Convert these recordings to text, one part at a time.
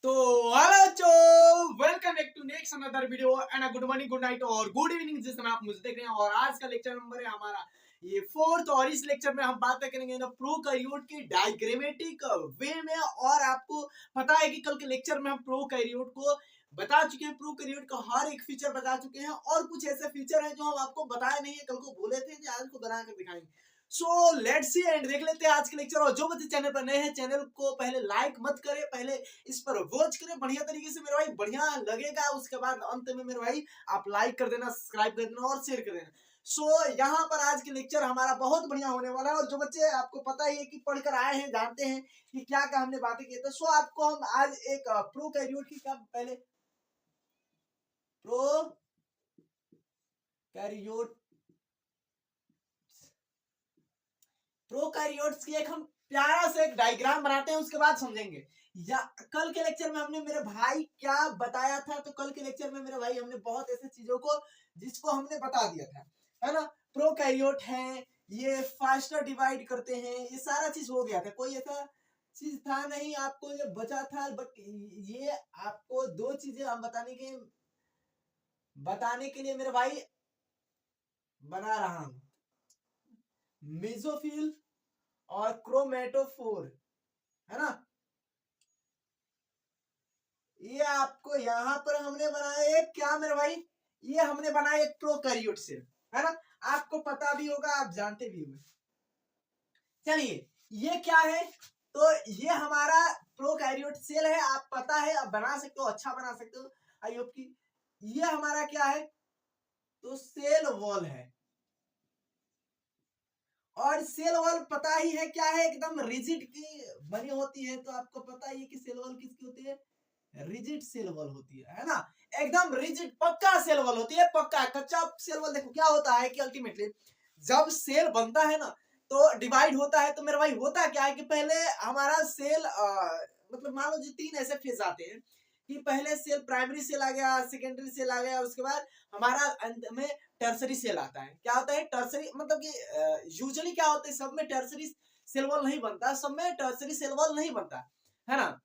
तो हेलो चो, welcome back to next another video and good morning, good night और good evening जिस समय आप मुझे देख रहे हैं। और आज का लेक्चर नंबर है हमारा ये फोर्थ, और इस लेक्चर में हम बात करेंगे ना प्रोकैरियोट की डायग्रामेटिक वे में। और आपको पता है कि कल के लेक्चर में हम प्रोकैरियोट को बता चुके हैं, प्रोकैरियोट का हर एक फीचर बता चुके हैं, और कुछ ऐसे फीचर हैं जो हम आपको बताए नहीं है, कल को बोले थे कि आज को बनाकर दिखाएंगे। सो लेट्स सी एंड देख लेते हैं आज के लेक्चर। और जो बच्चे चैनल पर नए हैं, चैनल को पहले लाइक मत करें, पहले इस पर वॉच करें बढ़िया तरीके से मेरे भाई, बढ़िया लगेगा। उसके बाद अंत में मेरे भाई आप लाइक कर देना, सब्सक्राइब कर देना और शेयर कर देना। सो यहाँ पर आज के लेक्चर हमारा बहुत बढ़िया होने वाला है। और जो बच्चे आपको पता ही है कि पढ़कर आए हैं, जानते हैं कि क्या क्या हमने बातें की, तो सो आपको हम आज एक प्रोकैरियोट की क्या पहले प्रोकैरियोट्स की एक हम प्यारा सा एक डायग्राम बनाते हैं, उसके बाद समझेंगे। या कल के लेक्चर में हमने मेरे भाई क्या बताया था, तो कल के लेक्चर में मेरे भाई हमने बहुत ऐसे चीजों को जिसको हमने बता दिया था, है ना। प्रोकैरियोट है, ये फास्टर डिवाइड करते हैं, ये सारा चीज हो गया था, कोई ऐसा चीज था नहीं आपको ये बचा था। बट ये आपको दो चीजें हम बताने के लिए मेरे भाई बना रहा हूं, मेसोफिल और क्रोमेटोफोर, है ना। ये आपको यहाँ पर हमने बनाया एक क्या मेरे भाई, ये हमने बनाया एक प्रोकैरियोट सेल, है ना। आपको पता भी होगा, आप जानते भी होंगे। चलिए ये क्या है, तो ये हमारा प्रोकैरियोट सेल है, आप पता है, आप बना सकते हो, अच्छा बना सकते हो। आई होप की ये हमारा क्या है, तो सेल वॉल है। और सेल वॉल पता ही है क्या है, एकदम रिजिड की बनी होती है। तो आपको पता ही है कि सेल वॉल किसकी होती है, रिजिड सेल वॉल होती है ना। एकदम रिजिड पक्का सेल वॉल होती है, पक्का। कच्चा सेल वॉल देखो क्या होता है कि अल्टीमेटली जब सेल बनता है ना, तो डिवाइड होता है, तो मेरे भाई होता क्या है कि पहले हमारा सेल मतलब मान लो जी तीन ऐसे फेज आते हैं कि पहले सेल प्राइमरी सेल आ गया, सेकेंडरी सेल आ गया, उसके बाद हमारा अंत में टर्सरी सेल आता है। क्या होता है टर्सरी, मतलब कि यूजुअली क्या होता है, सब में टर्सरी सेल वॉल नहीं बनता, सब में टर्सरी सेल वॉल नहीं बनता, है ना।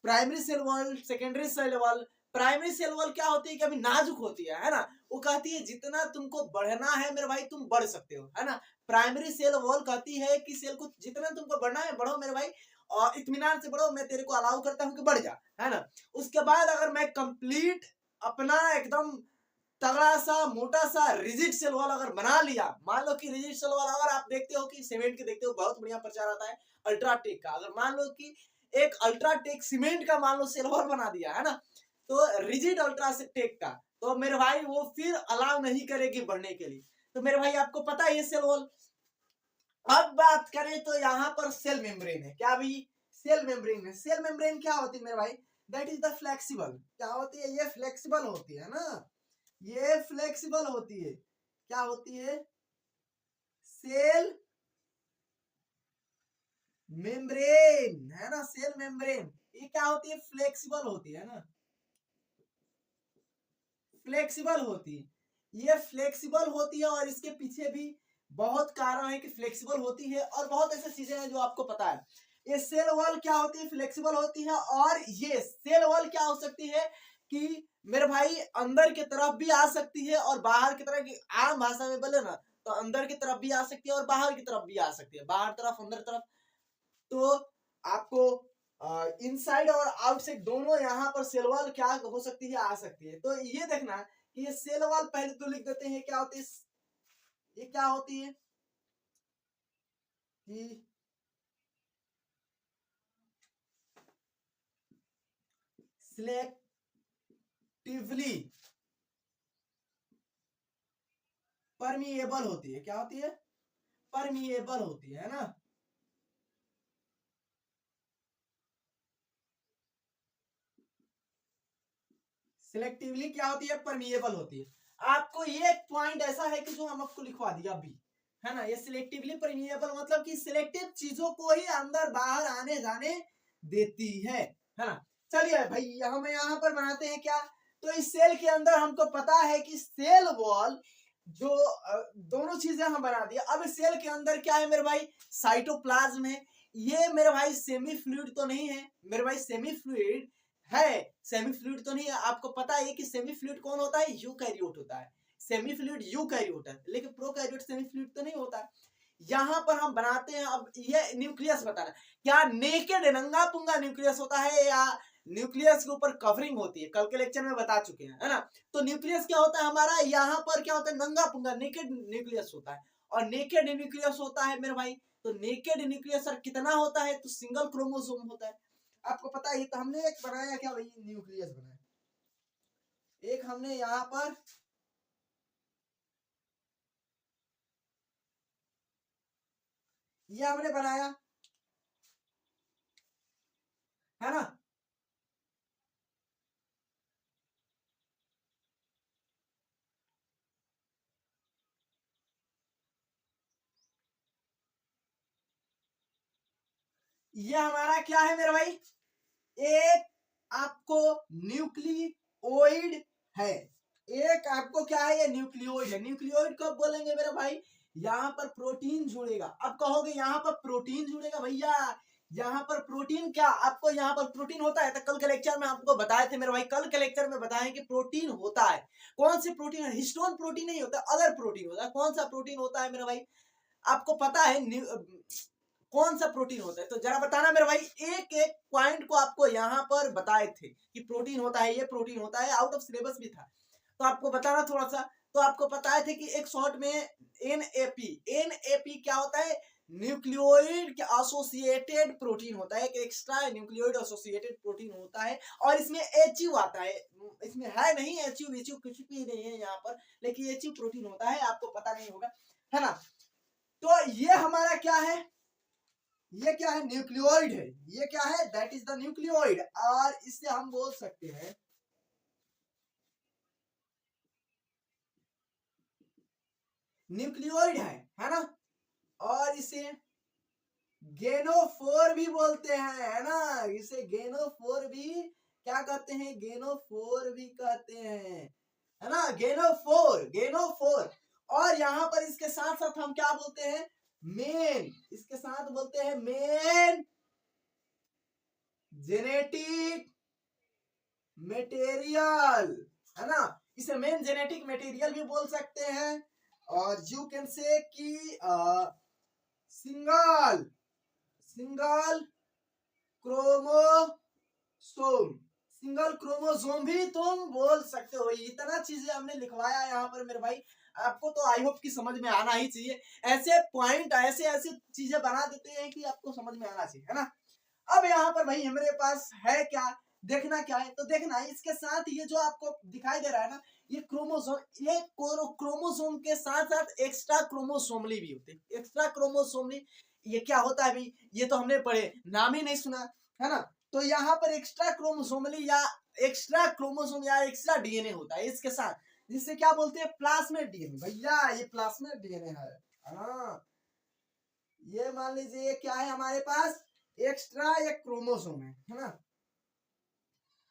Primary cell wall, secondary cell wall. Primary cell wall क्या होती है कि अभी नाजुक होती है ना। वो कहती है जितना तुमको बढ़ना है मेरे भाई तुम बढ़ सकते हो, है ना। प्राइमरी सेल वॉल कहती है कि सेल को जितना तुमको बढ़ना है बढ़ो मेरे भाई, और इत्मीनान से बढ़ो, मैं तेरे को अलाउ करता हूं कि बढ़ जा, है ना। उसके बाद अगर मैं कंप्लीट अपना एकदम तगड़ा सा मोटा सा रिजिड सेल वॉल अगर बना लिया, मान लो कि रिजिड सेल वॉल अगर आप देखते हो कि सीमेंट के देखते हो बहुत बढ़िया प्रचार आता है अल्ट्राटेक का, अगर मान लो कि एक अल्ट्राटेक सीमेंट का मान लो सेल वॉल बना दिया, है ना, तो रिजिड अल्ट्राटेक का, तो मेरे भाई वो फिर अलाउ नहीं करेगी बढ़ने के लिए। तो मेरे भाई आपको पता है ये सेल वॉल। अब बात करें तो यहाँ पर सेल मेम्ब्रेन है, क्या भी सेल मेम्ब्रेन है। सेल मेम्ब्रेन क्या होती है मेरे भाई, दैट इज द फ्लेक्सिबल, क्या होती है, ये फ्लेक्सिबल होती है ना, ये फ्लेक्सिबल होती है। क्या होती है, सेल मेम्ब्रेन, है ना, सेल मेम्ब्रेन। ये क्या होती है, फ्लेक्सिबल होती है ना, फ्लेक्सिबल होती है, ये फ्लेक्सिबल होती है। और इसके पीछे भी बहुत कारण है कि फ्लेक्सिबल होती है, और बहुत ऐसी चीजें हैं जो आपको पता है। ये सेल वॉल क्या होती है, फ्लेक्सिबल होती है। और ये सेल वॉल क्या हो सकती है कि मेरे भाई अंदर की तरफ भी आ सकती है और बाहर की तरफ, की आम भाषा में बोले ना, तो अंदर की तरफ भी आ सकती है और बाहर की तरफ भी आ सकती है, बाहर तरफ अंदर तरफ। तो आपको इनसाइड और आउटसाइड दोनों यहाँ पर सेल वॉल क्या हो सकती है, आ सकती है। तो ये देखना कि ये सेल वॉल पहले तो लिख देते हैं क्या होती है, ये क्या होती है कि सिलेक्टिवली परमिएबल होती है, क्या होती है, परमिएबल होती है ना। सिलेक्टिवली क्या होती है, परमिएबल होती है। आपको ये एक पॉइंट ऐसा है कि जो हम आपको लिखवा दिया अभी, है ना। ये सिलेक्टिवली परमिएबल मतलब कि सिलेक्टिव चीजों को ही अंदर बाहर आने जाने देती है ना। चलिए भाई हम यहाँ पर बनाते हैं क्या, तो इस सेल के अंदर हमको पता है कि सेल वॉल जो दोनों चीजें हम बना दिया। अब सेल के अंदर क्या है मेरे भाई, साइटोप्लाज्म है। ये मेरे भाई सेमी फ्लूइड तो नहीं है मेरे भाई, सेमी फ्लूइड है, सेमी फ्लूइड तो नहीं है। आपको पता है कि सेमी फ्लूइड कौन होता है, यूकैरियोट होता है। सेमी फ्लूइड यूकैरियोट है, लेकिन प्रोकैरियोट सेमी फ्लूइड तो नहीं होता है। यहाँ पर हम बनाते हैं, अब ये न्यूक्लियस बताना, क्या नेकेड नंगा पुंगा न्यूक्लियस होता है या न्यूक्लियस के ऊपर कवरिंग होती है, कल के लेक्चर में बता चुके हैं, है ना। तो न्यूक्लियस क्या होता है हमारा, यहाँ पर क्या होता है, नंगा पुंगा नेकेड न्यूक्लियस होता है। और नेकेड न्यूक्लियस होता है मेरे भाई, तो नेकेड न्यूक्लियस सर कितना होता है, तो सिंगल क्रोमोसोम होता है। आपको पता है, तो हमने एक बनाया क्या भाई, न्यूक्लियस बनाया, एक हमने यहाँ पर ये हमने बनाया, है ना। ये हमारा क्या है मेरे भाई, एक आपको न्यूक्लियोइड है, एक आपको क्या है, ये न्यूक्लियोइड है। न्यूक्लियोइड कब बोलेंगे मेरे भाई, यहाँ पर प्रोटीन जुड़ेगा। अब कहोगे यहाँ पर प्रोटीन जुड़ेगा, भैया यहाँ पर प्रोटीन क्या, आपको यहाँ पर प्रोटीन होता है, तो कल के लेक्चर में आपको बताए थे मेरे भाई, कल के लेक्चर में बताएं कि प्रोटीन होता है। कौन से प्रोटीन है, हिस्टोन प्रोटीन नहीं होता, अदर प्रोटीन होता है। कौन सा प्रोटीन होता है मेरे भाई, आपको पता है कौन सा प्रोटीन होता है, तो जरा बताना मेरे भाई। एक एक पॉइंट को आपको यहाँ पर बताए थे कि प्रोटीन होता है, ये प्रोटीन होता है, आउट ऑफ सिलेबस भी था, तो आपको बताना थोड़ा सा। तो आपको बताए थे कि एक शॉर्ट में एनएपी क्या होता है, न्यूक्लियोइड के एसोसिएटेड प्रोटीन होता है, एक एक्स्ट्रा न्यूक्लियोइड एसोसिएटेड प्रोटीन होता है। और इसमें एचयू आता है, इसमें है नहीं एचयू कुछ भी नहीं है यहाँ पर, लेकिन एचयू प्रोटीन होता है, आपको पता नहीं होगा, है ना। तो ये हमारा क्या है, ये क्या है, न्यूक्लियोइड है। ये क्या है, दैट इज द न्यूक्लियोइड। और इससे हम बोल सकते हैं न्यूक्लियोइड है ना। और इसे गेनोफोर भी बोलते हैं, है ना। इसे गेनोफोर भी क्या कहते हैं, गेनोफोर भी कहते हैं, है ना। गेनोफोर। और यहाँ पर इसके साथ साथ हम क्या बोलते हैं, मेन, इसके साथ बोलते हैं मेन जेनेटिक मटेरियल, है ना। इसे मेन जेनेटिक मटेरियल भी बोल सकते हैं। और यू कैन से कि single single chromosome, single chromosome भी तुम बोल सकते हो। इतना चीजें हमने लिखवाया यहाँ पर मेरे भाई, आपको तो आई होप कि समझ में आना ही चाहिए। ऐसे पॉइंट ऐसे ऐसे चीजें बना देते हैं कि आपको समझ में आना चाहिए, है ना। अब यहाँ पर भाई हमारे पास है क्या, देखना क्या है, तो देखना है इसके साथ ये जो आपको दिखाई दे रहा है ना, ये क्रोमोसोम, ये क्रोमोसोम के साथ साथ एक्स्ट्रा क्रोमोसोमली भी होते हैं। एक्स्ट्रा क्रोमोसोमली ये क्या होता है भाई, ये तो हमने पढ़े, नाम ही नहीं सुना, है ना। तो यहाँ पर एक्स्ट्रा क्रोमोसोमली या एक्स्ट्रा क्रोमोसोम या एक्स्ट्रा डीएनए होता है इसके साथ, जिससे क्या बोलते हैं, प्लास्मिड डीएनए। भैया ये प्लास्मिड डीएनए है, हाँ। ये मान लीजिए क्या है हमारे पास, एक्स्ट्रा एक क्रोमोसोम है ना।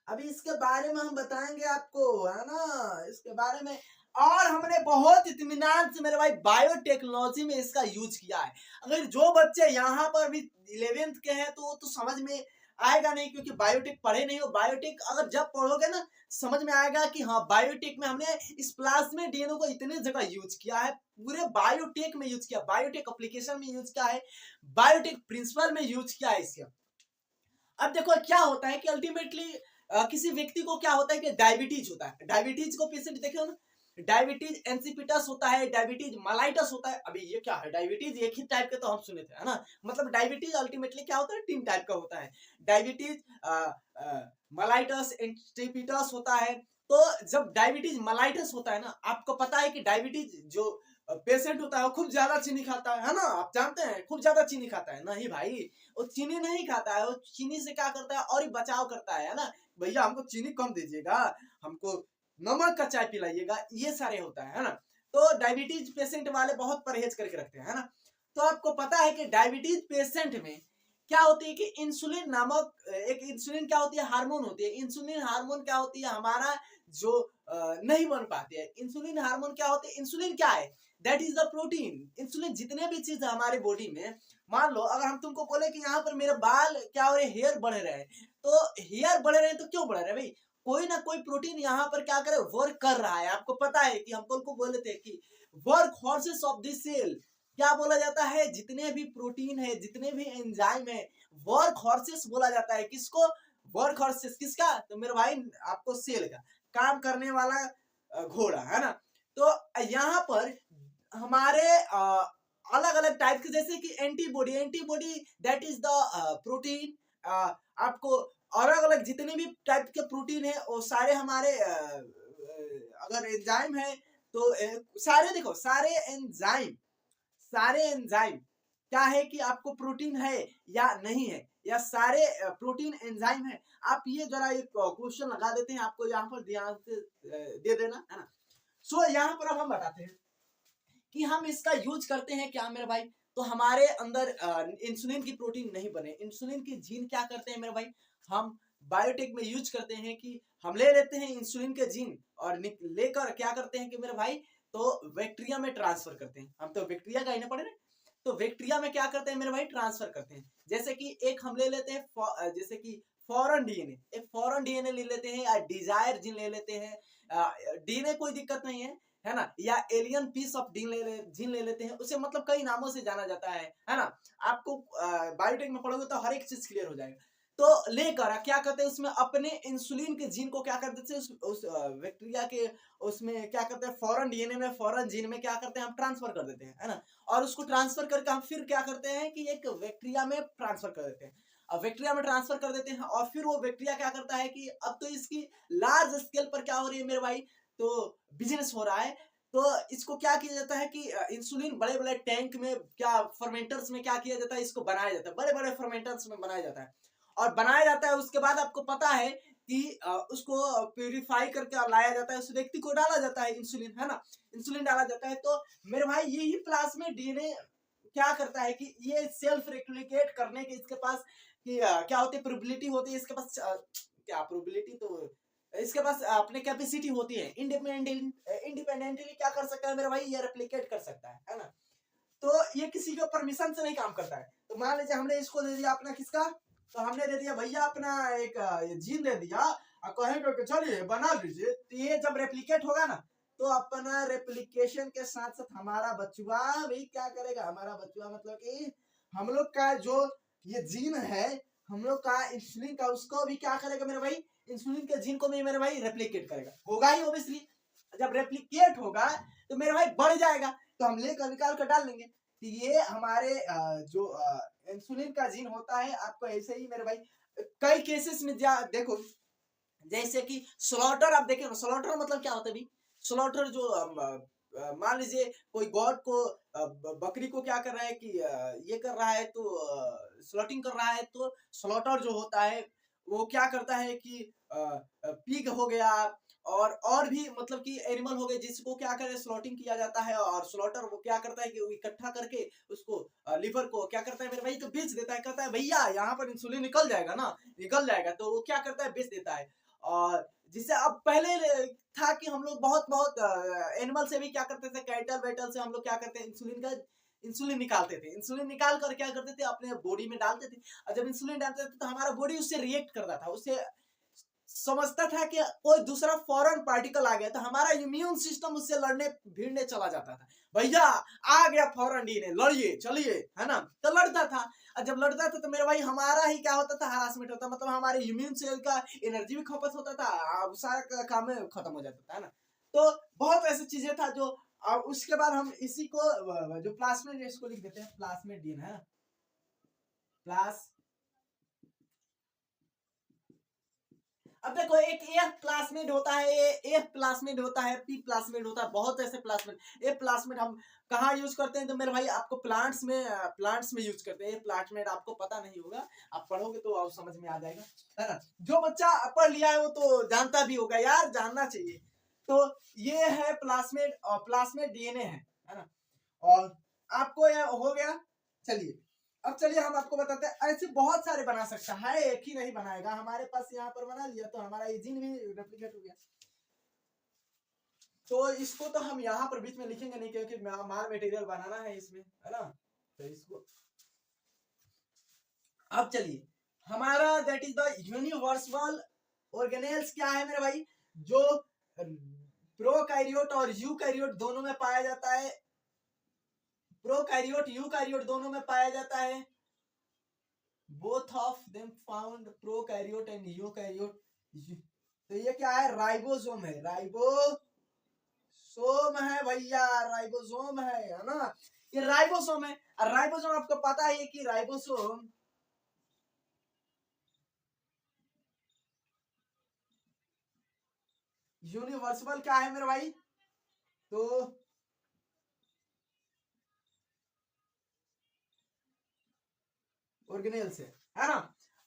अभी इसके बारे में हम बताएंगे आपको, है ना, इसके बारे में। और हमने बहुत इत्मीनान से मेरे भाई बायोटेक्नोलॉजी में इसका यूज किया है। अगर जो बच्चे यहाँ पर भी 11th के हैं तो समझ में आएगा नहीं, क्योंकि बायोटेक पढ़े नहीं हो। बायोटेक अगर जब पढ़ोगे ना, समझ में आएगा कि हाँ, बायोटेक में हमने इस प्लाज्मा डीएनए को इतने जगह यूज किया है, पूरे बायोटेक में यूज किया, बायोटेक एप्लीकेशन में यूज किया है, बायोटेक प्रिंसिपल में यूज किया है इसका। अब देखो क्या होता है कि अल्टीमेटली किसी व्यक्ति को क्या होता है कि डायबिटीज होता है। डायबिटीज को पेशेंट देखे हो ना, डायबिटीज इंसिपिटस होता है, डायबिटीज मलाइटस होता है। अभी ये क्या है, डायबिटीज एक ही टाइप के तो हम सुने थे, है ना। मतलब डायबिटीज अल्टीमेटली क्या होता है, 3 टाइप का होता है, डायबिटीज मलाइटस इंसिपिटस होता है। तो जब डायबिटीज मलाइटस होता है ना, आपको पता है कि डायबिटीज जो पेशेंट होता है वो खूब ज्यादा चीनी खाता है ना। आप जानते हैं खूब ज्यादा चीनी खाता है, नहीं भाई वो चीनी नहीं खाता है, वो चीनी से क्या करता है और ही बचाव करता है ना। भैया हमको चीनी कम दीजिएगा, हमको नमक का चाय पिलाइएगा, ये सारे होता है ना। तो डायबिटीज पेशेंट वाले बहुत परहेज करके रखते हैं, है ना। तो आपको पता है कि डायबिटीज पेशेंट में क्या होती है कि इंसुलिन नामक एक, इंसुलिन क्या होती है, हार्मोन होती है। इंसुलिन हार्मोन क्या होती है, हमारा जो नहीं बन पाती है। इंसुलिन हार्मोन क्या होती है, इंसुलिन क्या है, that is the protein. Insulin जितने भी चीज है हमारे बॉडी में, मान लो अगर हम तुमको बोले कि यहाँ पर मेरे बाल क्या हो रहे, हेयर बढ़ रहे हैं, तो हेयर बढ़ रहे हैं तो क्यों बढ़ रहे हैं भाई, कोई ना कोई प्रोटीन यहाँ पर क्या करे, वर्क कर रहा है। आपको पता है कि हम कल को बोले थे कि workhorses of this cell, क्या बोला जाता है, जितने भी प्रोटीन है, जितने भी एंजाइम है, वर्क हॉर्सेस बोला जाता है। किसको, वर्क हॉर्सेस, किसका, तो मेरे भाई आपको सेल का, काम करने वाला घोड़ा, है ना। तो यहाँ पर हमारे अलग अलग टाइप के, जैसे कि antibody, antibody that is the protein. आपको अलग अलग जितने भी टाइप के प्रोटीन है वो सारे हमारे अगर एंजाइम है तो सारे देखो, सारे एंजाइम क्या है कि आपको प्रोटीन है या नहीं है, या सारे प्रोटीन एंजाइम है। आप ये जरा एक क्वेश्चन लगा देते हैं, आपको यहाँ पर ध्यान से दे देना, है ना। सो यहाँ पर अब हम बताते हैं कि हम इसका यूज करते हैं क्या मेरे भाई, तो हमारे अंदर इंसुलिन की प्रोटीन नहीं बने, इंसुलिन की जीन क्या करते हैं मेरे भाई, हम बायोटेक में यूज करते हैं कि हम ले लेते हैं इंसुलिन के जीन और लेकर क्या करते हैं कि मेरे भाई, तो बैक्टीरिया में ट्रांसफर करते हैं। हम तो बैक्टीरिया का ही ना पढ़े ना, तो बैक्टीरिया में क्या करते हैं मेरे भाई, ट्रांसफर करते हैं। जैसे कि एक हम ले लेते हैं जैसे कि फॉरेन डीएनए, एक फॉरेन डीएनए ले लेते हैं, या डिजायर जीन ले लेते हैं, डीएनए कोई दिक्कत नहीं है ना, या एलियन पीस ऑफ जीन ले लेते हैं, उसे मतलब कई नामों से जाना जाता है ना। आपको बायोटेक में पढ़ोगे तो हर एक चीज क्लियर हो जाएगा। तो लेकर क्या करते हैं, उसमें अपने इंसुलिन के जीन को क्या कर देते हैं, उस बैक्टीरिया के उसमें क्या करते हैं, फॉरेन डीएनए में, फॉरेन जीन में क्या करते हैं, हम ट्रांसफर कर देते हैं, है ना। और उसको ट्रांसफर करके हम फिर क्या करते हैं कि एक बैक्टीरिया में ट्रांसफर कर देते हैं। अब बैक्टीरिया में ट्रांसफर कर देते हैं और फिर वो बैक्टीरिया क्या करता है कि अब तो इसकी लार्ज स्केल पर क्या हो रही है मेरे भाई, तो बिजनेस हो रहा है। तो इसको क्या किया जाता है कि इंसुलिन बड़े बड़े टैंक में, क्या फर्मेंटर्स में क्या किया जाता है, इसको बनाया जाता है, बड़े बड़े फर्मेंटर्स में बनाया जाता है। और बनाया जाता है, उसके बाद आपको पता है कि उसको प्यूरिफाई करके लाया जाता है, उस व्यक्ति को डाला जाता है इंसुलिन, है ना, इंसुलिन डाला जाता है। तो मेरे भाई यही प्लाज्मिड डीएनए क्या करता है कि ये सेल्फ रेप्लिकेट करने के इसके पास कि क्या होती है, प्रोबेबिलिटी होती है इसके पास, क्या प्रोबेबिलिटी, तो इसके पास अपने कैपेसिटी होती है, इंडिपेंडेंटली क्या कर सकता है मेरे भाई, ये रेप्लिकेट कर सकता है ना। तो ये किसी के परमिशन से नहीं काम करता है। तो मान लीजिए हमने इसको दे दिया अपना किसका, तो हमने दे दिया भैया अपना एक जीन दे दिया और कहेंगे कि चलिए बना लीजिए, तो ये जब रेप्लिकेट होगा ना, तो अपना रेप्लिकेशन के साथ साथ हमारा बचुआ भी क्या करेगा, हमारा बचुआ मतलब कि हम लोग का जो ये जीन है, हम लोग का इंसुलिन का, उसको भी क्या करेगा मेरे भाई, इंसुलिन के जीन को भी मेरे भाई रेप्लिकेट करेगा, होगा ही ऑब्वियसली। जब रेप्लिकेट होगा तो मेरे भाई बढ़ जाएगा, तो हम लेकर निकाल कर डाल देंगे। तो ये हमारे जो इंसुलिन का जीन होता है, आपको ऐसे ही मेरे भाई कई केसेस में देखो, जैसे कि स्लॉटर, आप देखें स्लॉटर मतलब क्या होता है भाई, स्लॉटर जो मान लीजिए कोई गॉड को बकरी को क्या कर रहा है कि ये कर रहा है, तो स्लॉटिंग कर रहा है, तो स्लॉटर जो होता है वो क्या करता है कि पिग हो गया और भी मतलब कि एनिमल हो गए, जिसको क्या करे, स्लॉटिंग किया जाता है। और स्लॉटर वो क्या करता है कि वो इकट्ठा करके उसको लिवर को क्या करता है मेरे भाई, तो बेच देता है, कहता है भैया यहाँ पर इंसुलिन निकल जाएगा ना, निकल जाएगा, तो वो क्या करता है, बेच देता है। और जिससे अब पहले था कि हम लोग बहुत बहुत एनिमल से भी क्या करते थे, कैटल वेटल से हम लोग क्या करते हैं, इंसुलिन निकालते थे, इंसुलिन निकाल कर क्या करते थे, अपने बॉडी में डालते थे। और जब इंसुलिन डालते थे तो हमारा बॉडी उससे रिएक्ट करता था, उससे समझता था कि कोई दूसरा फॉरेन पार्टिकल आ गया, तो हमारा इम्यून सिस्टम उससे लड़ने भिड़ने चला जाता था, भैया आ गया फॉरेन डीएनए, लड़िए चलिए, है ना, तो लड़ता था। और जब लड़ता था तो मेरे भाई हमारा ही क्या होता था, हरासमेंट होता, मतलब हमारे इम्यून सेल का एनर्जी भी खपत होता था, सारा काम खत्म हो जाता था, है ना। तो बहुत ऐसी चीजें था जो उसके बाद हम इसी को जो प्लाज्मिड, इसको लिख देते हैं प्लाज्मिड डीएनए, है प्लास। अब देखो एक एफ प्लाज्मिड होता है, एफ प्लाज्मिड होता है, पी प्लाज्मिड होता है, बहुत ऐसे प्लाज्मिड। एफ प्लाज्मिड हम कहाँ यूज करते हैं, तो मेरे भाई आपको प्लांट्स में यूज करते हैं। प्लाज्मिड आपको पता नहीं होगा, आप पढ़ोगे तो आप समझ में आ जाएगा, है ना। जो बच्चा पढ़ लिया है वो तो जानता भी होगा यार, जानना चाहिए। तो ये है प्लाज्मिड, और प्लाज्मिड डीएनए है ना। और आपको यह हो गया। चलिए अब चलिए हम आपको बताते हैं, ऐसे बहुत सारे बना सकता है, एक ही नहीं बनाएगा, हमारे पास यहाँ पर बना लिया तो हमारा ये जीन भी रेप्लिकेट हो गया। तो इसको तो हम यहाँ पर बीच में लिखेंगे नहीं, क्योंकि मार मटेरियल बनाना है इसमें, है ना। तो इसको अब चलिए, हमारा that is the universal organelles क्या है मेरे भाई, जो प्रोकैरियोट और यूकैरियोट दोनों में पाया जाता है, प्रोकैरियोट यूकैरियोट दोनों में पाया जाता है, both of them found prokaryote and eukaryote. तो ये क्या है, राइबोसोम है, राइबोसोम है भैया, राइबोसोम है ना, ये राइबोसोम है। और राइबोसोम आपको पता है कि राइबोसोम यूनिवर्सल क्या है मेरे भाई, तो ऑर्गेनेल से, है ना।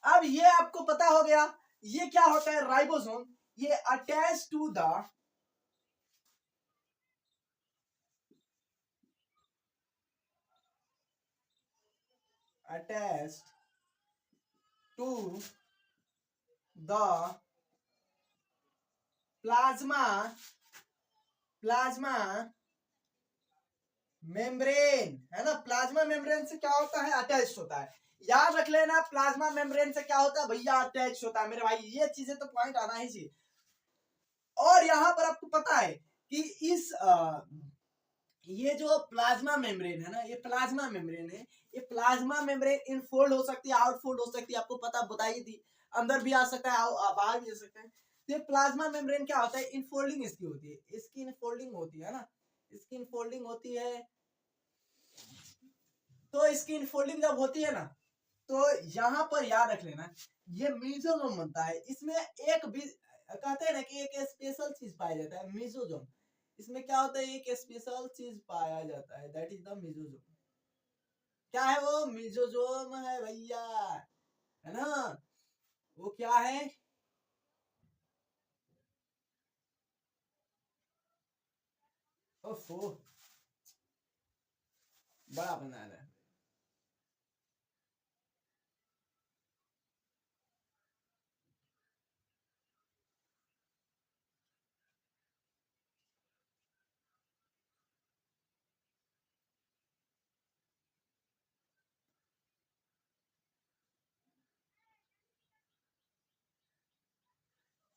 अब ये आपको पता हो गया, ये क्या होता है राइबोसोम, ये attach to the attached to the plasma membrane, है ना। प्लाज्मा मेम्ब्रेन से क्या होता है, अटैच होता है। याद रख लेना, प्लाज्मा मेम्ब्रेन से क्या होता है भैया, अटैच होता है मेरे भाई, ये चीजें तो पॉइंट आना ही चाहिए। और यहां पर आपको पता है कि इस ये जो प्लाज्मा मेम्ब्रेन है ना, ये प्लाज्मा मेम्ब्रेन है, ये प्लाज्मा मेम्ब्रेन इनफोल्ड हो सकती है, आउटफोल्ड हो सकती है, आपको पता बताई थी, अंदर भी आ सकता है, बाहर भी आ सकता है। तो ये प्लाज्मा मेम्ब्रेन क्या होता है, इनफोल्डिंग इसकी होती है, इसकी इनफोल्डिंग होती है ना, इसकी इनफोल्डिंग होती है। तो इसकी इनफोल्डिंग जब होती है ना, तो यहाँ पर याद रख लेना, ये मीजोजोम बनता है, इसमें एक भी कहते हैं ना कि एक स्पेशल चीज पाया जाता है, मीजोजोम। इसमें क्या होता है, एक स्पेशल चीज पाया जाता है, दैट इज द मीजोजोम। क्या है वो, मीजोजोम है भैया, है ना। वो क्या है, ओफो बड़ा बना है।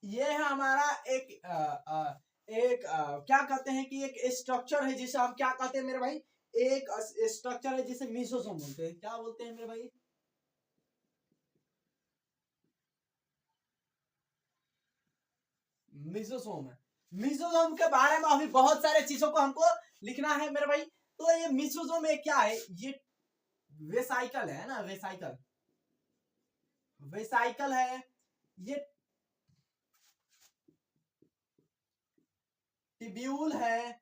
ये है हमारा एक क्या कहते हैं कि एक स्ट्रक्चर है जिसे हम क्या कहते हैं मेरे भाई, एक स्ट्रक्चर है जिसे मीसोसोम बोलते हैं, क्या बोलते हैं मेरे भाई, मीसोसोम है। मीसोसोम के बारे में अभी बहुत सारे चीजों को हमको लिखना है मेरे भाई। तो ये मीसोसोम में क्या है, ये वेसाइकल है ना, वेसाइकल, वेसाइकल है, ये टिब्यूल है,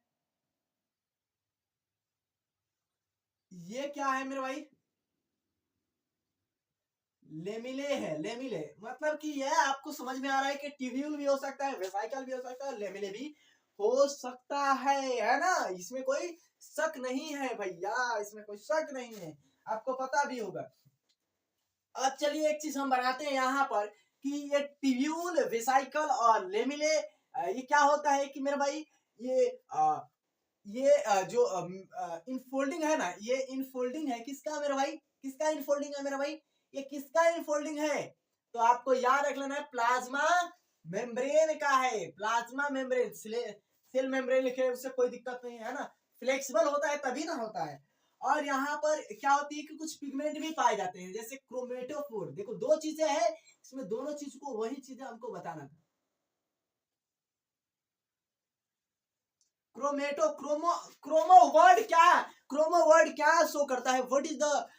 ये क्या है मेरे भाई, लेमिले है, लेमिले, मतलब कि यह आपको समझ में आ रहा है कि टिब्यूल भी हो सकता है, वेसाइकल भी हो सकता है, लेमिले भी हो सकता है ना। इसमें कोई शक नहीं है भैया, इसमें कोई शक नहीं है, आपको पता भी होगा। अब चलिए एक चीज हम बनाते हैं यहाँ पर कि ये टिब्यूल, वेसाइकल और लेमिले, ये क्या होता है कि मेरे भाई, ये जो इनफोल्डिंग है ना, ये इनफोल्डिंग है किसका मेरे भाई, किसका इनफोल्डिंग है मेरे भाई, ये किसका इनफोल्डिंग है। तो आपको याद रख लेना है, प्लाज्मा मेम्ब्रेन का है, प्लाज्मा मेम्ब्रेन, सेल मेम्ब्रेन लिखे उससे कोई दिक्कत नहीं है ना, फ्लेक्सिबल होता है तभी ना होता है। और यहाँ पर क्या होती है कि कुछ पिगमेंट भी पाए जाते हैं, जैसे क्रोमेटोफोर, देखो दो चीजें हैं इसमें, दोनों चीज को वही चीजें हमको बताना था। क्रोमेटो, क्रोमो वर्ड क्या, क्रोमो वर्ड क्या शो करता है, what is the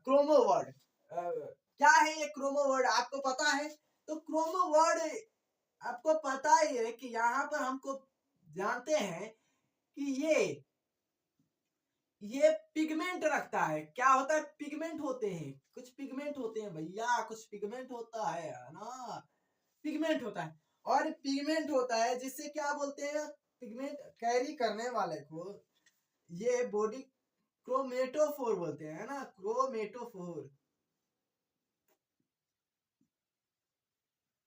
chromo word, क्या है ये क्रोमो वर्ड आपको पता है। तो क्रोमो वर्ड आपको पता ही है कि यहाँ पर हमको जानते हैं कि ये पिगमेंट रखता है, क्या होता है, पिगमेंट होते हैं, कुछ पिगमेंट होते हैं भैया, कुछ पिगमेंट होता है ना, पिगमेंट होता है। और पिगमेंट होता है जिससे क्या बोलते हैं, पिगमेंट कैरी करने वाले को ये बॉडी क्रोमेटोफोर बोलते हैं ना, क्रोमेटोफोर,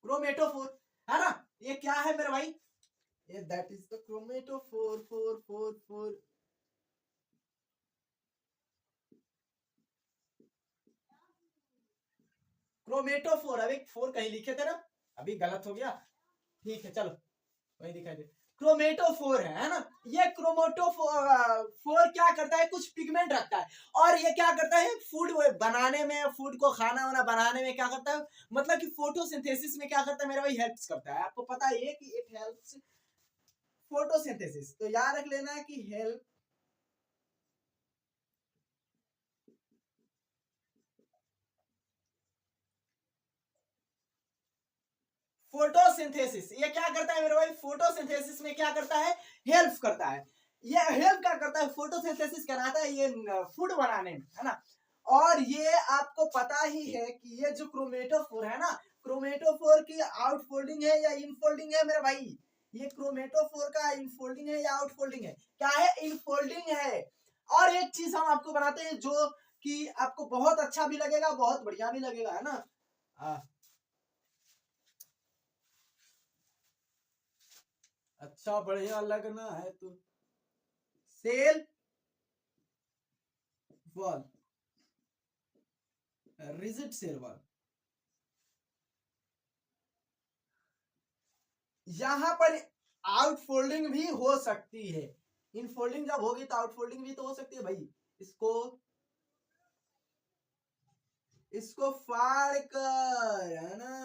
क्रोमेटोफोर, है ना। ये क्या है मेरे भाई, that is the chromatophore, four. Chromatophore, अभी फोर कहीं लिखे थे ना, अभी गलत हो गया, ठीक है चलो वही दिखाई दे, क्रोमेटोफोर है ना। ये क्रोमेटोफोर क्या करता है, कुछ पिगमेंट रखता है, और ये क्या करता है, फूड बनाने में, फूड को खाना वाना बनाने में क्या करता है, मतलब कि फोटोसिंथेसिस में क्या करता है मेरा भाई, हेल्प करता है। आपको पता है कि इट हेल्प्स फोटोसिंथेसिस, तो याद रख लेना है कि हेल्प फोटोसिंथेसिस। ये क्या करता है मेरे भाई, फोटोसिंथेसिस में क्या करता है, हेल्प करता है। ये हेल्प क्या करता है, फोटोसिंथेसिस कराता है ये फूड बनाने में, है ना। और ये आपको पता ही है कि ये जो क्रोमेटोफोर है ना, क्रोमेटोफोर की आउटफोल्डिंग है या इनफोल्डिंग है मेरे भाई, ये क्रोमेटोफोर का इनफोल्डिंग है या आउटफोल्डिंग है, क्या है, इनफोल्डिंग है। और एक चीज हम आपको बनाते हैं जो कि आपको बहुत अच्छा भी लगेगा, बहुत बढ़िया भी लगेगा, है ना। अच्छा बढ़िया लगना है तो cell wall, rigid cell wall. यहां पर आउटफोल्डिंग भी हो सकती है, इनफोल्डिंग जब होगी तो आउटफोल्डिंग भी तो हो सकती है भाई। इसको इसको फाड़ कर, है ना,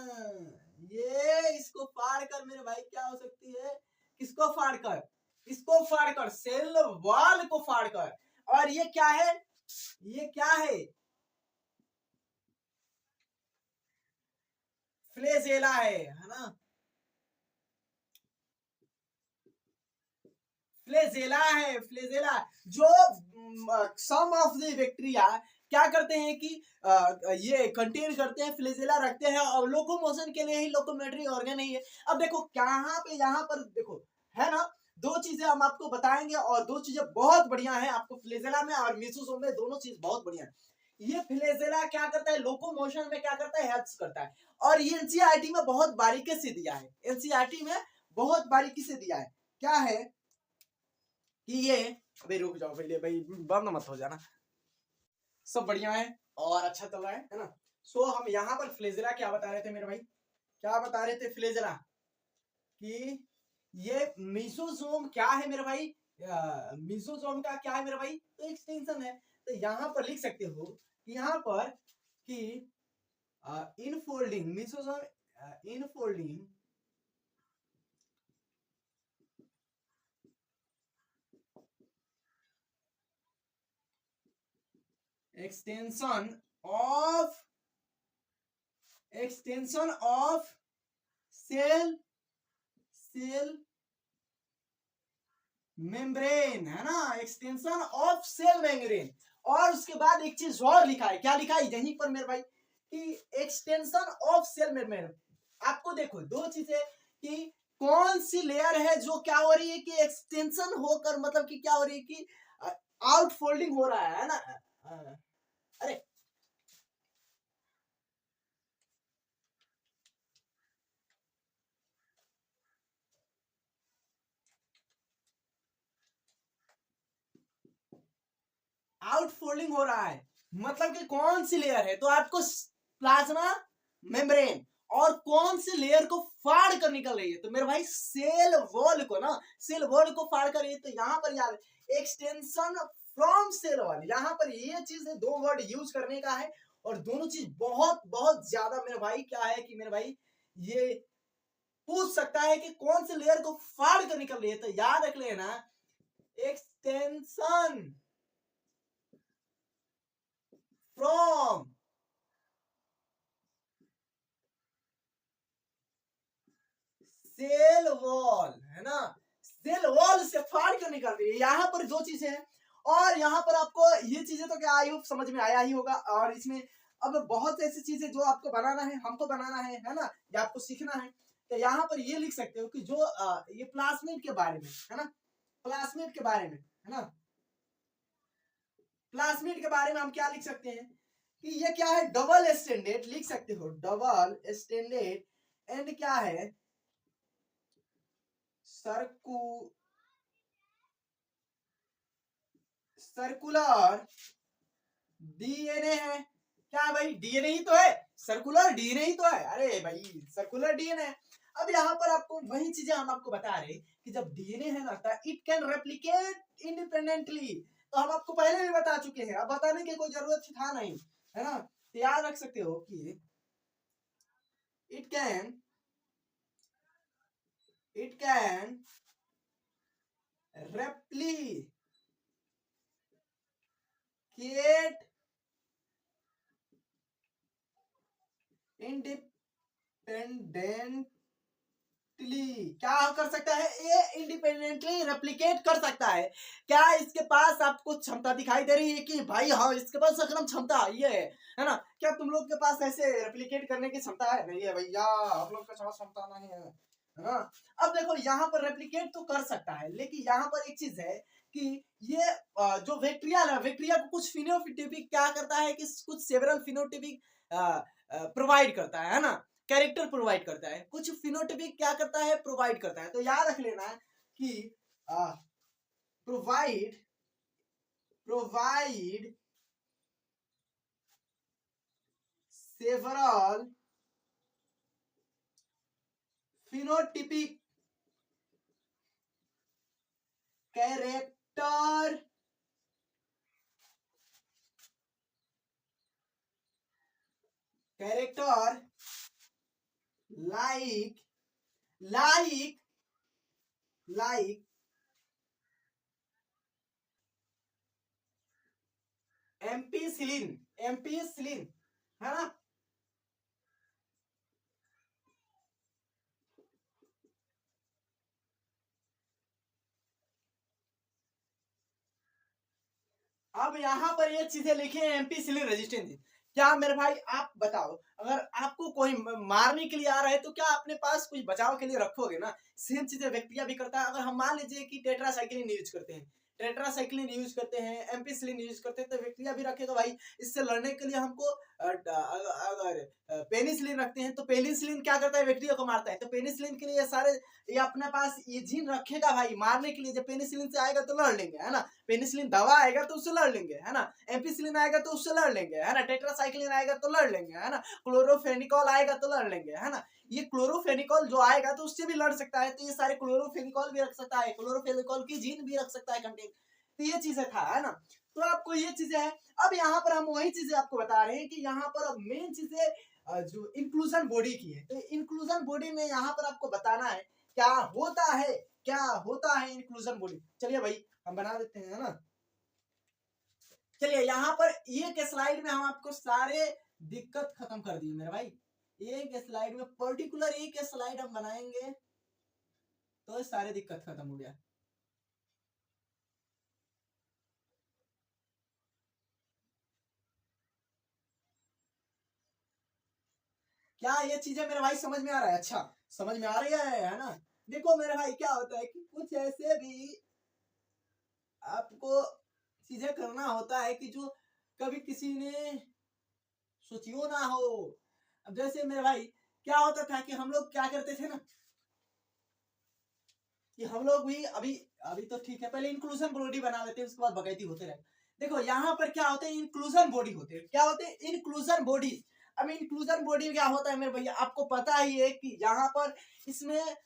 ये इसको फाड़ कर मेरे भाई क्या हो सकती है, किसको फाड़ कर, इसको फाड़ कर, सेल वॉल को फाड़ कर। और ये क्या है, ये क्या है, फ्लेजेला है ना, फ्लेजेला है, फ्लेजेला, जो सम ऑफ द बैक्टीरिया क्या करते हैं कि ये कंटेन करते हैं, फ्लेजेला रखते हैं, और लोकोमोशन के लिए ही लोकोमेटरी ऑर्गन ही है। अब देखो कहाँ पे, यहाँ पर देखो, है ना, दो चीजें हम आपको बताएंगे, और दो चीजें बहुत बढ़िया है आपको फ्लेजेला में और मेसोसोम में, दोनों चीज बहुत बढ़िया है। ये फ्लेजेला क्या करता है, लोकोमोशन में क्या करता है, हेल्प करता है। और ये एनसीईआरटी में बहुत बारीकी से दिया है, एनसीईआरटी में बहुत बारीकी से दिया है, क्या है कि ये, अभी रुक जाओ पहले भाई, बंद मत हो जाना। सब बढ़िया है और अच्छा चल रहा है ना। सो हम यहाँ पर फ्लेजरा क्या बता रहे थे मेरे भाई, क्या बता रहे थे फ्लेजरा, कि ये मिसोसोम क्या है मेरे भाई, मिसोसोम का क्या है मेरे भाई, तो एक्सटेंशन है। तो यहाँ पर लिख सकते हो कि यहाँ पर कि infolding mesosome, infolding extension of, extension of cell, cell membrane, है ना, एक्सटेंशन ऑफ सेल मेम्ब्रेन। और उसके बाद एक चीज और लिखा है, क्या लिखा है यहीं पर मेरे भाई, कि एक्सटेंशन ऑफ सेल मेम्ब्रेन। आपको देखो दो चीजें, कि कौन सी लेयर है जो क्या हो रही है, कि एक्सटेंशन होकर, मतलब कि क्या हो रही है कि आउटफोल्डिंग हो रहा है ना। अरे आउटफोल्डिंग हो रहा है, मतलब कि कौन सी लेयर है, तो आपको प्लाज्मा मेम्ब्रेन, और कौन सी लेयर को फाड़ कर निकल रही है, तो मेरे भाई सेल वॉल को ना, सेल वॉल को फाड़ कर रही है। तो यहाँ पर यार एक्सटेंशन फ्रॉम सेल वॉल, यहाँ पर ये चीज दो वर्ड यूज करने का है, और दोनों चीज बहुत बहुत ज्यादा मेरे भाई क्या है कि मेरे भाई ये पूछ सकता है कि कौन सी लेयर को फाड़ कर निकल रही है, तो याद रख लेना, एक्सटेंशन फ्रॉम सेल वॉल, है ना, सेल वॉल से फाड़ कर निकल रही है। यहाँ पर दो चीजें हैं, और यहाँ पर आपको ये चीजें तो क्या आई होप समझ में आया ही होगा। और इसमें अब बहुत ऐसी चीजें जो आपको बनाना है, हमको बनाना है ना, या आपको सीखना है, तो यहाँ पर ये लिख सकते हो कि जो ये प्लास्मिड के बारे में, है ना, प्लास्मिड के बारे में, है ना, प्लास्मिड के बारे में हम क्या लिख सकते हैं, कि ये क्या है, डबल स्टैंडर्ड लिख सकते हो, डबल स्टैंडर्ड, एंड क्या है, सर्कुलर डीएनए है। क्या भाई, डीएनए ही तो है, सर्कुलर डीएनए ही तो है। अरे भाई सर्कुलर डीएनए। अब यहाँ पर आपको वही चीजें हम आपको बता रहे कि जब डीएनए है ना, इट कैन रेप्लिकेट इंडिपेंडेंटली। तो हम आपको पहले भी बता चुके हैं, अब बताने की कोई जरूरत था नहीं, है ना। तो याद रख सकते हो कि इट कैन replicate इंडिपेंडेंटली। क्या कर सकता है ये, इंडिपेंडेंटली रेप्लिकेट कर सकता है। क्या इसके पास आपको क्षमता दिखाई दे रही है कि भाई हाँ इसके पास एकदम क्षमता ये है ना। क्या तुम लोग के पास ऐसे रेप्लिकेट करने की क्षमता है? नहीं है भैया, आप लोग के पास क्षमता नहीं है, है ना। अब देखो यहाँ पर रेप्लिकेट तो कर सकता है, लेकिन यहाँ पर एक चीज है कि ये जो बैक्टीरिया है, बैक्टीरिया को कुछ फिनोटाइपिक क्या करता है कि कुछ सेवरल फिनोटाइपिक प्रोवाइड करता है ना, कैरेक्टर प्रोवाइड करता है, कुछ फिनोटाइपिक क्या करता है, प्रोवाइड करता है। तो याद रख लेना कि provide several phenotypic character like ampicillin है ना। अब यहाँ पर ये चीजें लिखी है, एम्पीसिलिन रेजिस्टेंस। क्या मेरे भाई आप बताओ, अगर आपको कोई मारने के लिए आ रहा है तो क्या अपने पास कुछ बचाव के लिए रखोगे ना। सेम चीजें बैक्टीरिया भी करता है। अगर हम मान लीजिए कि टेट्रासाइक्लिन यूज करते हैं, एम्पीसिलिन यूज करते हैं, तो बैक्टीरिया भी रखेगा भाई। इससे लड़ने के लिए हमको अगर पेनिसिलिन रखते हैं तो पेनिसिलिन क्या करता है, बैक्टीरिया को मारता है। तो पेनिसिलिन के लिए सारे ये अपने पास ये जीन रखेगा भाई मारने के लिए। जब पेनिसिलिन से आएगा तो लड़ लेंगे, है ना। पेनिसिलिन दवा आएगा तो उससे लड़ लेंगे, है ना। एम्पीसिलिन आएगा तो उससे लड़ लेंगे, है ना। टेट्रासाइक्लिन आएगा तो लड़ लेंगे, है ना। क्लोरोफेनिकॉल आएगा तो लड़ लेंगे, है ना। ये क्लोरोफेनिकॉल जो आएगा तो उससे भी लड़ सकता है। तो ये सारे क्लोरोफेनिकॉल भी रख सकता है, क्लोरोफेनिकॉल की जीन भी रख सकता है कंटेंट। तो ये चीजें था, है ना। तो आपको ये चीजें है। अब यहाँ पर हम वही चीजें आपको बता रहे हैं कि यहाँ पर अब मेन चीजें जो इंक्लूजन बॉडी की है। तो इंक्लूजन बॉडी में यहाँ पर आपको बताना है क्या होता है इंक्लूजन बॉडी। चलिए भाई हम बना देते हैं, है ना। चलिए यहाँ पर एक स्लाइड में हम आपको सारे दिक्कत खत्म कर दिए मेरे भाई। एक स्लाइड में, पर्टिकुलर एक स्लाइड हम बनाएंगे तो सारे दिक्कत खत्म हो गया। क्या ये चीजें मेरे भाई समझ में आ रहा है? अच्छा समझ में आ रही है ना। देखो मेरे भाई क्या होता है कि कुछ ऐसे भी आपको चीजें करना होता है कि जो कभी किसी ने सोचियो ना हो। अब जैसे मेरे भाई क्या होता था कि हम लोग क्या करते थे ना, कि हम लोग भी अभी अभी तो ठीक है, पहले इंक्लूजन बॉडी बना लेते हैं, उसके बाद बकैती होते रहे। देखो यहाँ पर क्या होते हैं, इंक्लूजन बॉडी होते हैं। क्या होते हैं? Inclusion body. अब इंक्लूजन बॉडी क्या होता है मेरे भैया, आपको पता ही है कि यहाँ पर इसमें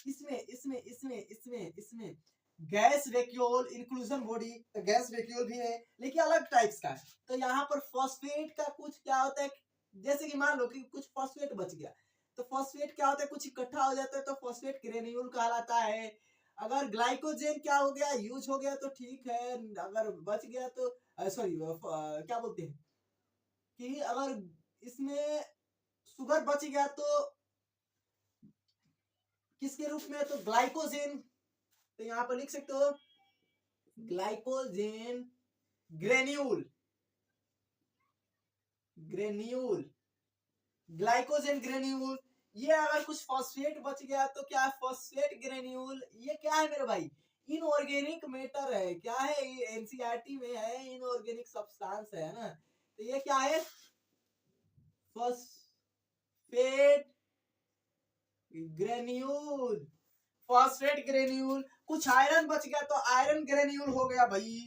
इसमें इसमें इसमें इसमें इसमें गैस वैक्यूल इंक्लूजन बॉडी, तो गैस वैक्यूल भी है लेकिन अलग टाइप्स का है। तो यहाँ पर फॉस्फेट का कुछ क्या होता है, जैसे कि मान लो कि कुछ फॉस्फेट बच गया, तो फॉस्फेट क्या होता है, कुछ इकट्ठा हो जाता है तो फॉस्फेट ग्रेन्यूल कहलाता है। अगर ग्लाइकोजेन क्या हो गया, यूज हो गया तो ठीक है, अगर बच गया तो सॉरी क्या बोलते हैं कि अगर इसमें शुगर बच गया तो किसके रूप में, तो ग्लाइकोजेन। तो यहाँ पर लिख सकते हो ग्लाइकोजेन ग्रेन्यूल, ग्लाइकोजेन ग्रेन्यूल। ये अगर कुछ फॉस्फेट बच गया तो क्या है, फॉस्फेट ग्रेन्यूल। ये क्या है मेरे भाई, इनऑर्गेनिक मैटर है। क्या है, ये एनसीईआरटी में है, इनऑर्गेनिक सब्सटेंस है ना। तो ये क्या है, फॉस्फेट ग्रेन्यूल। फॉस्फेट ग्रेन्यूल, कुछ आयरन बच गया तो आयरन ग्रेन्यूल हो गया भाई,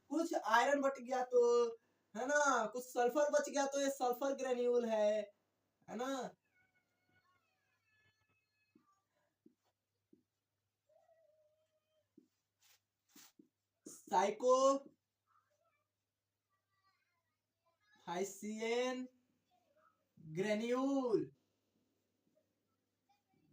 कुछ आयरन बच गया तो, है ना, कुछ सल्फर बच गया तो ये सल्फर ग्रेन्यूल है ना। साइको हाइसियन ग्रेन्यूल,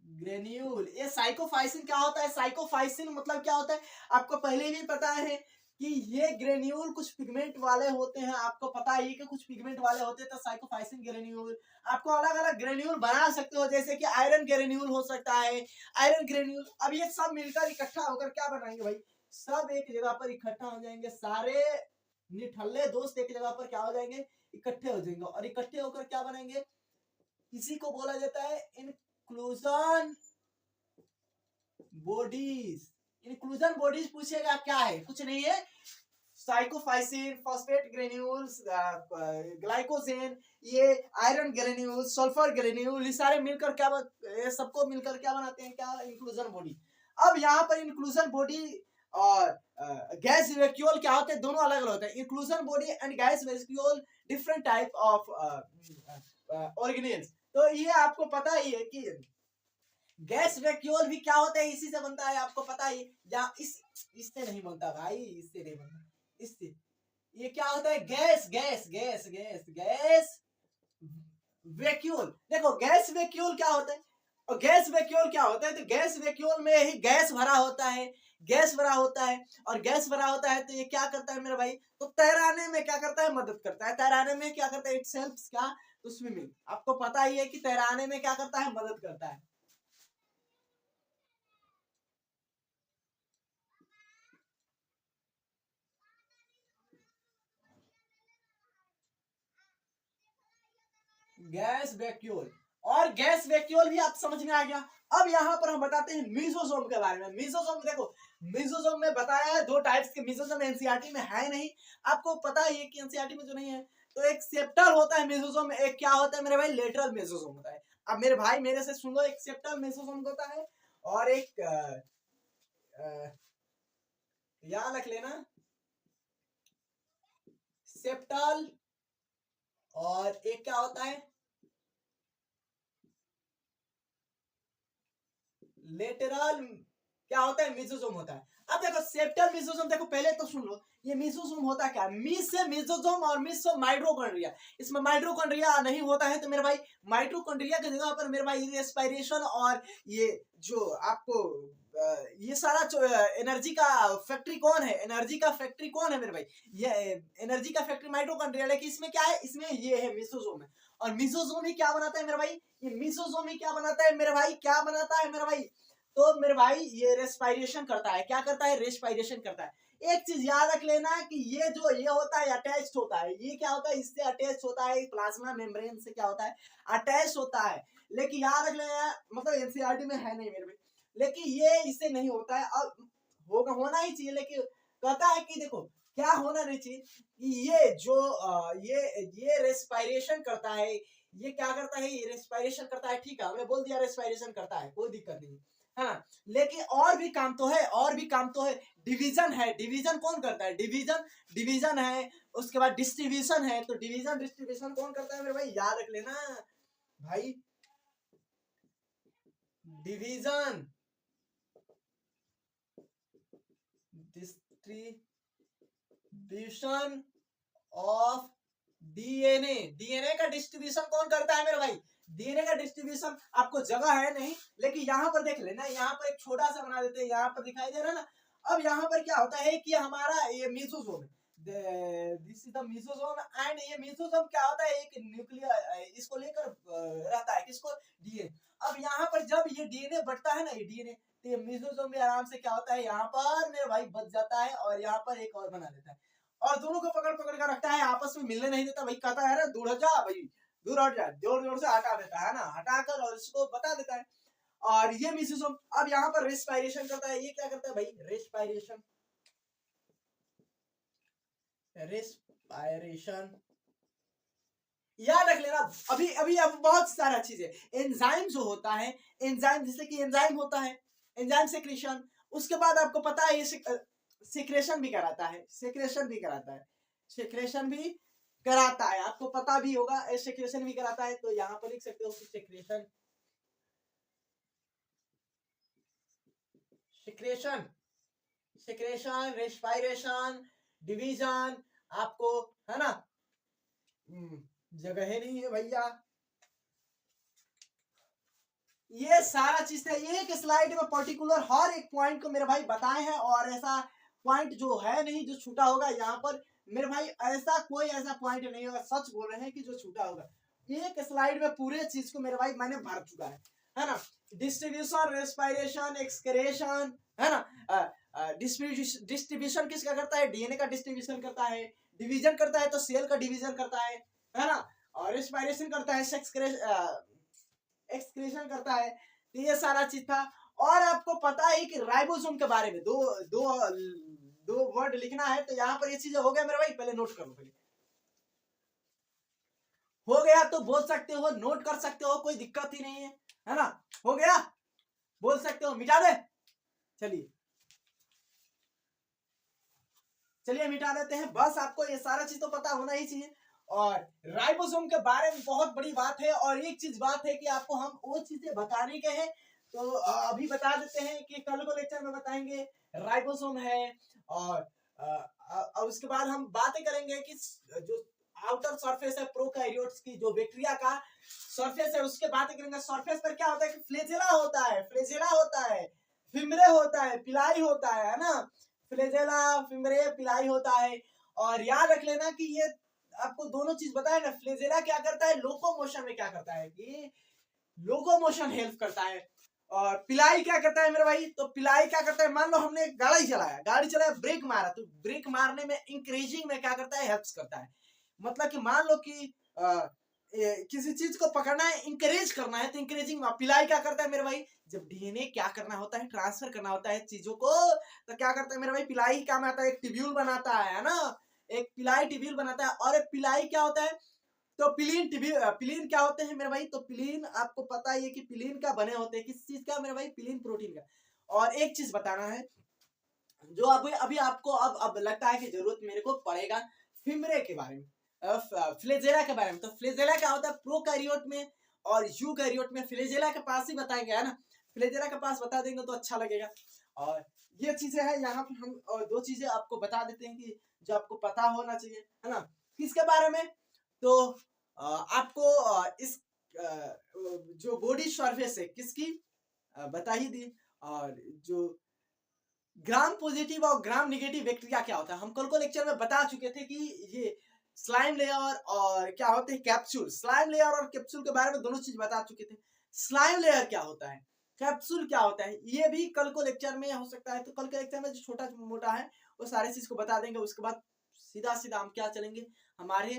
ग्रेन्यूल, ये साइकोफाइसिन क्या होता है, साइकोफाइसिन मतलब क्या होता है, आपको पहले भी पता है कि ये ग्रेन्यूल कुछ पिगमेंट वाले होते हैं, आपको पता है कि कुछ पिगमेंट वाले होते हैं, तो साइकोफाइसिन ग्रेन्यूल आपको अलग अलग ग्रेन्यूल बना सकते हो, जैसे कि आयरन ग्रेन्यूल हो सकता है, आयरन ग्रेन्यूल। अब ये सब मिलकर इकट्ठा होकर क्या बनाएंगे भाई, सब एक जगह पर इकट्ठा हो जाएंगे, सारे निठल्ले दोस्त एक जगह पर क्या हो जाएंगे, इकट्ठे हो जाएंगे, और इकट्ठे होकर क्या बनाएंगे, इसी को बोला जाता है इंक्लूजन बॉडीज। इंक्लूजन बॉडीज पूछेगा क्या है, कुछ नहीं है, साइकोफाइसिन, फॉस्फेट ग्रेन्यूल्स, ग्लाइकोजेन, ये आयरन ग्रेन्यूल, सल्फर ग्रेन्यूल, ये सारे मिलकर क्या ये सबको मिलकर क्या बनाते हैं, क्या, इंक्लूजन बॉडी। अब यहाँ पर इंक्लूजन बॉडी और गैस वैक्यूल क्या होते हैं, दोनों अलग अलग होते हैं। Inclusion body and gas vacuole different type of organelles. तो ये आपको पता ही है कि गैस वैक्यूल भी क्या होता है, इसी से बनता है, आपको पता ही, या इससे नहीं बनता भाई, इससे नहीं बनता, इससे, ये क्या होता है, gas gas gas gas gas vacuole. देखो गैस वैक्यूल क्या होता है, और गैस वैक्यूल क्या होता है, तो गैस वैक्यूल में ही गैस भरा होता है, गैस भरा होता है, और गैस भरा होता है तो ये क्या करता है मेरे भाई, तो तैराने में क्या करता है, मदद करता है, तैराने में क्या करता है, इट्स हेल्प्स क्या, तो स्विमिंग, आपको पता ही है कि तैराने में क्या करता है, मदद करता है। गैस वैक्यूल, और गैस वैक्यूल भी आप समझ में आ गया। अब यहाँ पर हम बताते हैं मीसोसोम के बारे में। मीसोसोम देखो, मीसोसोम में बताया है दो टाइप्स के, मीसोसोम एनसीईआरटी में है नहीं, आपको पता ही है कि एनसीईआरटी में जो नहीं है, तो एक सेप्टल होता है मीसोसोम, एक क्या होता है मेरे भाई, लेटरल मीसोसोम होता है। अब मेरे भाई मेरे से सुन लो, एक सेप्टल मीसोसोम होता है, और एक याद रख लेना, सेप्टल, और एक क्या होता है, लेटरल, क्या होता है, मिसोसोम होता है। अब देखो सेप्टल मिसोसोम, देखो पहले तो सुन लो, ये मिसोसोम होता क्या है, मिस से मिसोसोम और मिस से माइटोकॉन्ड्रिया, इसमें माइटोकॉन्ड्रिया नहीं होता है, तो मेरे भाई माइटोकॉन्ड्रिया की जगह पर मेरे भाई रेस्पिरेशन, और ये जो आपको ये सारा एनर्जी का फैक्ट्री कौन है, एनर्जी का फैक्ट्री कौन है मेरे भाई, ये एनर्जी का फैक्ट्री माइटोकॉन्ड्रिया, लेकिन इसमें क्या है, इसमें ये है मिसोसोम है। और मिसोसोम ही क्या बनाता है मेरे भाई, ये मिसोसोम ही क्या बनाता है मेरे भाई, क्या बनाता है मेरे भाई, तो मेरे भाई ये रेस्पिरेशन करता है, क्या करता है, रेस्पिरेशन करता है। एक चीज याद रख लेना कि ये जो ये होता है अटैच्ड होता है, ये क्या होता है, इससे अटैच होता है, प्लाज्मा मेम्ब्रेन से क्या होता है, अटैच होता है। लेकिन याद रख लेना, मतलब एनसीईआरटी में है नहीं मेरे भाई, लेकिन ये इससे नहीं होता है, अब होगा, होना ही चाहिए, लेकिन कहता है कि देखो क्या होना नहीं चाहिए, कि ये जो ये रेस्पिरेशन करता है, ये क्या करता है, ये रेस्पिरेशन करता है, ठीक है, हमने बोल दिया रेस्पिरेशन करता है, कोई दिक्कत नहीं, हाँ, लेकिन और भी काम तो है, और भी काम तो है, डिवीजन है, डिवीजन कौन करता है, डिवीजन, डिवीजन है, उसके बाद डिस्ट्रीब्यूशन है, तो डिवीजन डिस्ट्रीब्यूशन कौन करता है मेरे भाई, याद रख लेना भाई, division distribution of DNA, DNA का डिस्ट्रीब्यूशन कौन करता है मेरे भाई, डीएनए का डिस्ट्रीब्यूशन, आपको जगह है नहीं, लेकिन यहाँ पर देख लेना, यहाँ पर एक छोटा सा बना देते हैं, यहाँ पर दिखाई दे रहा है ना। अब यहाँ पर क्या होता है कि हमारा ये मीसोसोम है, this is the mesosome, and ये मीसोसोम क्या होता है, एक न्यूक्लियर इसको लेकर रहता है, किसको, डीएनए। अब यहाँ पर जब ये डीएनए बढ़ता है ना, ये डीएनए, तो ये मीसोसोम भी आराम से क्या होता है, यहाँ पर मेरे भाई बच जाता है, और यहाँ पर एक और बना देता है, और दोनों को पकड़ पकड़ कर रखता है, आपस में मिलने नहीं देता भाई, कहता है दूर हट जा भाई, दूर हट जा, जोर जोर से हटा देता है ना, हटाकर और इसको बता देता है। और ये मिसोसोम अब यहाँ पर रेस्पिरेशन करता है, ये क्या करता है भाई, रेस्पिरेशन, रेस्पिरेशन, याद रख लेना। अभी अभी अब बहुत सारा चीज है, एंजाइम जो होता है, एंजाइम जैसे कि एंजाइम होता है, एंजाइम सेक्रेशन। उसके बाद आपको पता है ये सेक्रेशन भी कराता है, सेक्रेशन भी कराता है, सेक्रेशन भी कराता है, आपको पता भी होगा सेक्रेशन भी कराता है। तो यहाँ पर लिख सकते हो कि secretion, secretion, secretion, respiration, division, आपको है ना, जगह ही नहीं है भैया, ये सारा चीज था। एक स्लाइड में पर्टिकुलर हर एक पॉइंट को मेरे भाई बताए हैं, और ऐसा पॉइंट जो है नहीं जो छूटा होगा यहाँ पर मेरे भाई, ऐसा कोई ऐसा पॉइंट नहीं होगा, सच बोल रहे हैं कि जो छूटा होगा। एक स्लाइड में पूरे चीज को मेरे भाई मैंने भर चुका है ना। डिस्ट्रीब्यूशन, रेस्पिरेशन, एक्सक्रेशन, है ना। डिस्ट्रीब्यूशन किसका करता है, डीएनए का डिस्ट्रीब्यूशन करता है, डिवीजन करता है तो सेल का डिवीजन करता है ना, और रेस्पिरेशन करता है, एक्सक्रीशन करता है। तो ये सारा चीज था। और आपको पता है कि राइबोसोम के बारे में दो दो दो वर्ड लिखना है। तो यहाँ पर ये चीजें हो गया मेरे भाई, पहले नोट कर लो, पहले हो गया तो बोल सकते हो, नोट कर सकते हो, कोई दिक्कत ही नहीं है ना। हो गया, बोल सकते हो, मिटा दे, चलिए चलिए मिटा देते हैं। बस आपको ये सारा चीज तो पता होना ही चाहिए। और राइबोसोम के बारे में बहुत बड़ी बात है, और एक चीज बात है कि आपको हम वो चीजें बताने के हैं, तो अभी बता देते हैं कि कल को लेक्चर में बताएंगे राइबोसोम है। और उसके बाद हम बातें करेंगे कि जो आउटर सरफेस है प्रोकैरियोट्स की, जो बैक्टीरिया का सरफेस है उसके बातें करेंगे। सरफेस पर क्या होता है कि फ्लैजेला होता है, फ्लैजेला होता है, फिमरे होता है, पिलाई होता है ना, फ्लैजेला, फिमरे, पिलाई होता है। और याद रख लेना कि ये आपको दोनों चीज बताया ना, फ्लैजेला क्या करता है, लोकोमोशन में क्या करता है कि लोकोमोशन हेल्प करता है। और पिलाई क्या करता है मेरे भाई, तो पिलाई क्या करता है, मान लो हमने गाड़ी चलाया, ब्रेक मारा, तो ब्रेक मारने में इंक्रीजिंग में क्या करता है, हेल्प करता है। मतलब कि मान लो कि किसी चीज को पकड़ना है, इंकरेज करना है, तो इंकरेजिंग पिलाई क्या करता है मेरे भाई, जब डीएनए क्या करना होता है, ट्रांसफर करना होता है चीजों को, तो क्या करता है मेरे भाई, पिलाई काम आता है, एक ट्यूब्यूल बनाता है ना, एक पिलाई ट्यूब्यूल बनाता है। और एक पिलाई क्या होता है, तो पिलीन क्या होते हैं मेरे भाई, तो पिलीन आपको पता ही है कि पिलीन का बने होते हैं, किस चीज का मेरे भाई, पिलीन प्रोटीन का। और एक चीज बताना है जो अभी आपको अब लगता है कि जरूरत मेरे को पड़ेगा, फिमरे के बारे में, फ्लेजेला के बारे में। तो फ्लेजेला क्या होता है प्रोकैरियोट में, और यूकैरियोट में। फ्लेजेला के पास ही बताया गया है ना, फ्लेजेला के पास बता देंगे तो अच्छा लगेगा। और ये चीजें हैं यहाँ पर हम, और दो चीजें आपको बता देते हैं कि जो आपको पता होना चाहिए, है ना। किसके बारे में, तो आपको इस जो बॉडी सरफेस है किसकी बता ही दी। और जो ग्राम पॉजिटिव और ग्राम निगेटिव बैक्टीरिया क्या होता है, हम कल को लेक्चर में बता चुके थे कि ये स्लाइम लेयर और क्या होते हैं कैप्सूल, स्लाइम लेयर और कैप्सूल के बारे में दोनों चीज बता चुके थे। स्लाइम लेयर क्या होता है, कैप्सूल क्या होता है, ये भी कल को लेक्चर में हो सकता है। तो कल के लेक्चर में जो छोटा मोटा है वो सारी चीज को बता देंगे। उसके बाद सीधा सीधा हम क्या चलेंगे, हमारे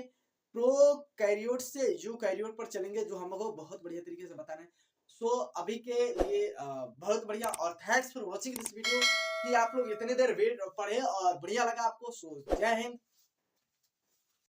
प्रोकैरियोट से यूकैरियोट पर चलेंगे, जो हमको बहुत बढ़िया तरीके से बताना है। सो अभी के लिए बहुत बढ़िया, और thanks for watching this video, कि आप लोग इतने देर वेट पढ़े और बढ़िया लगा आपको। सो जय हिंद।